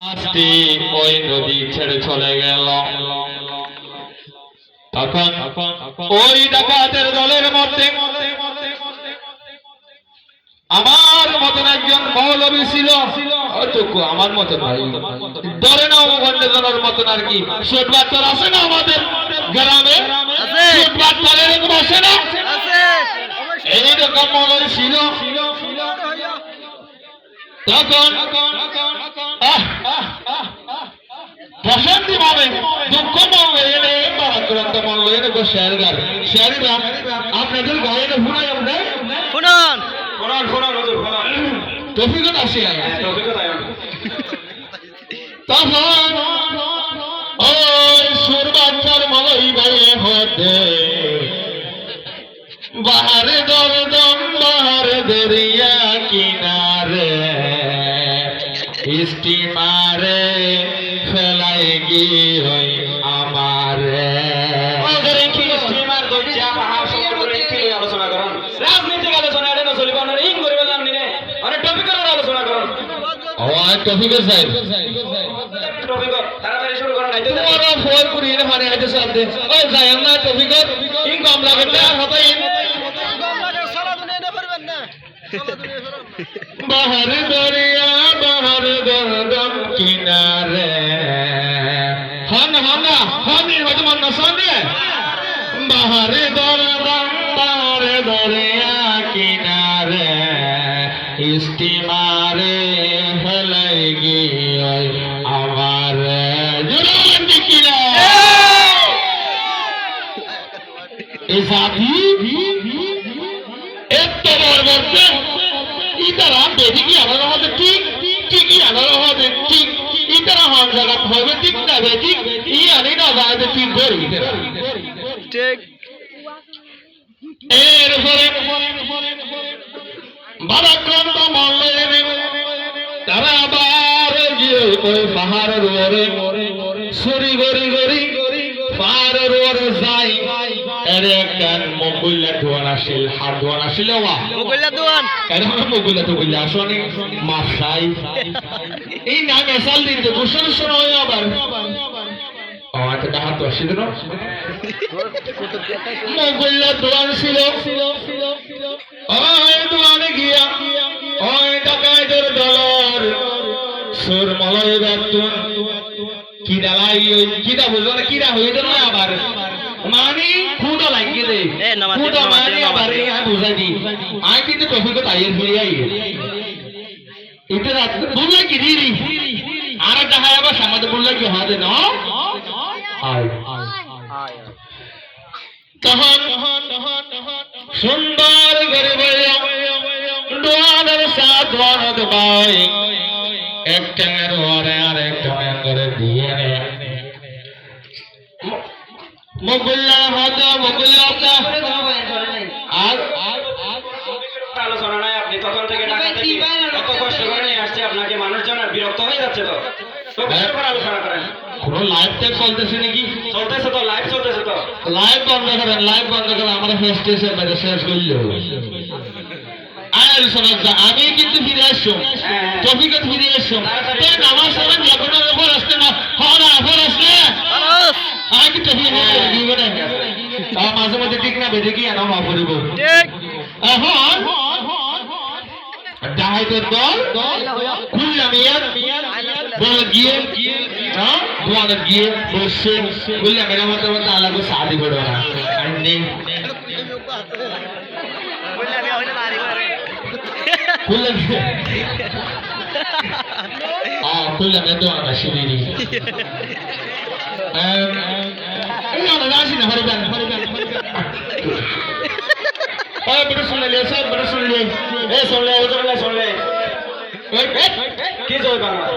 মাছটি ওই নদী ছেড়ে চলে গেল। তখন ওই ডাকাতের দলের মধ্যে আমার মতন একজন মৌলবী ছিল, আমার মতন ভাই ধরে নাও গন্ডজনের মতন আর কি। ছোট বাচ্চার আছে না আমাদের গ্রামে, ছোট বাচ্চার এরকম আসে না, এইরকম মৌলবী ছিল। তখন প্রশান্তি ভাবে দুঃখ মঙ্গল এনে পরাক্রান্ত মঙ্গল এনে শেয়ারগার শেয়ারিরা আপনাদের গায়ে শুনাই আপনার শুনান শুনান শুনান শুনান তফিকত আসে তখন ওই সুর বাচ্চার মলই বাইরে হতে বাহারে দরদম বাহারে দরিয়া কিনারে স্টিমারে ফেলাই গিয়ে আমারে স্টিমার দইছে মহাসমুদ্রে কি আলোচনা করুন, রাজনৈতিক আলোচনা এটা চলিব না, ইন করিব জানি না, মানে টপিকের আলোচনা করুন। ও টপিকের সাইড টপিক তাড়াতাড়ি শুরু করুন, আইতে তোমার ফোন করি না মানে আইতে সাথে ওই যাই আমরা টপিকের ইন কম লাগে না হবে ইন কম লাগে সারা দুনিয়া না পারবেন না। বাহার দরিয়া বাহার গঙ্গা কিনারে হন হনা হনি হজ মন সনে বাহার দরদম বাহার দরিয়া কিনারে স্টিমারে ফেলাই গিয়ে আমার জোরান দিকিলা এই সাথী এত বড় বড় ইতারা বেদিকে আনার হবে ঠিক ঠিকই আনার হবে ঠিক ইতারা হন জায়গা হবে ঠিক না বেদিক ই আনি না যায় ঠিক করি ঠিক এরপরে বারাক্রান্ত মল্লের তারা আবার গিয়ে ওই পাহাড়ের ওরে সরি গরি গরি পাহাড়ের ওরে যাই এরেকান মগুল্লা দোয়ান আসিল হাত দোয়ান আসিল ওয়া মগুল্লা দোয়ান কেন মগুল্লা তো বললা আসনি মাফসাই এই নাম এসাল দিন তো গোসল শোনায় আবার আমার তো হাত আসিল না মগুল্লা দোয়ান ছিল ওই দোয়ানে গিয়া ওই ডাকাইতের দলের সুর মলয় বাতুন কি ডালাই কিটা বুঝলো না কিরা হইতো না আবার মানি খুঁটো লাগিয়ে দে খুঁটো মানি আবার আমি বুঝাই দি আমি কিন্তু টপিক তাইয়ের ফিরে আই এটা রাত বুঝলা কি দিদি আর দেখা আবার সামাদে বললা কি হাতে না আয় তখন সুন্দর করে দোয়ানের সাথ ওয়ানদ ভাই এক ট্যাঙের ওরে আর এক ট্যাঙের করে দিয়ে মগুল্লা হতো মগুল্লা হতো আর আলোচনা নাই আপনি তখন থেকে ঢাকা থেকে কত কষ্ট করে নিয়ে আসছে আপনাকে মানুষজন বিরক্ত হয়ে যাচ্ছে তো আলোচনা করেন কোনো লাইভ টেক চলতেছে নাকি চলতেছে তো লাইভ চলতেছে তো লাইভ বন্ধ করেন আমরা ফেস টেসের বাইরে শেষ করল আমি কিন্তু ফিরে আসছো টপিকে ফিরে আসছো আমার সময় যখন ওপর আসতে না হরা ওপর আসলে আমি কিন্তু মাঝে মধ্যে ঠিক না বেঁধে কি আনা মা পড়িব এখন ডাহাইতের দল খুললাম গিয়ে দোয়ানের গিয়ে বসে খুললাম এর মধ্যে মধ্যে আলাদা সাদি পড়ো না খুললাম এত আসি দিদি রাশি না হরিদান बड़े सुन ले सब बड़े सुन ले ए सुन ले की जोय बांग्ला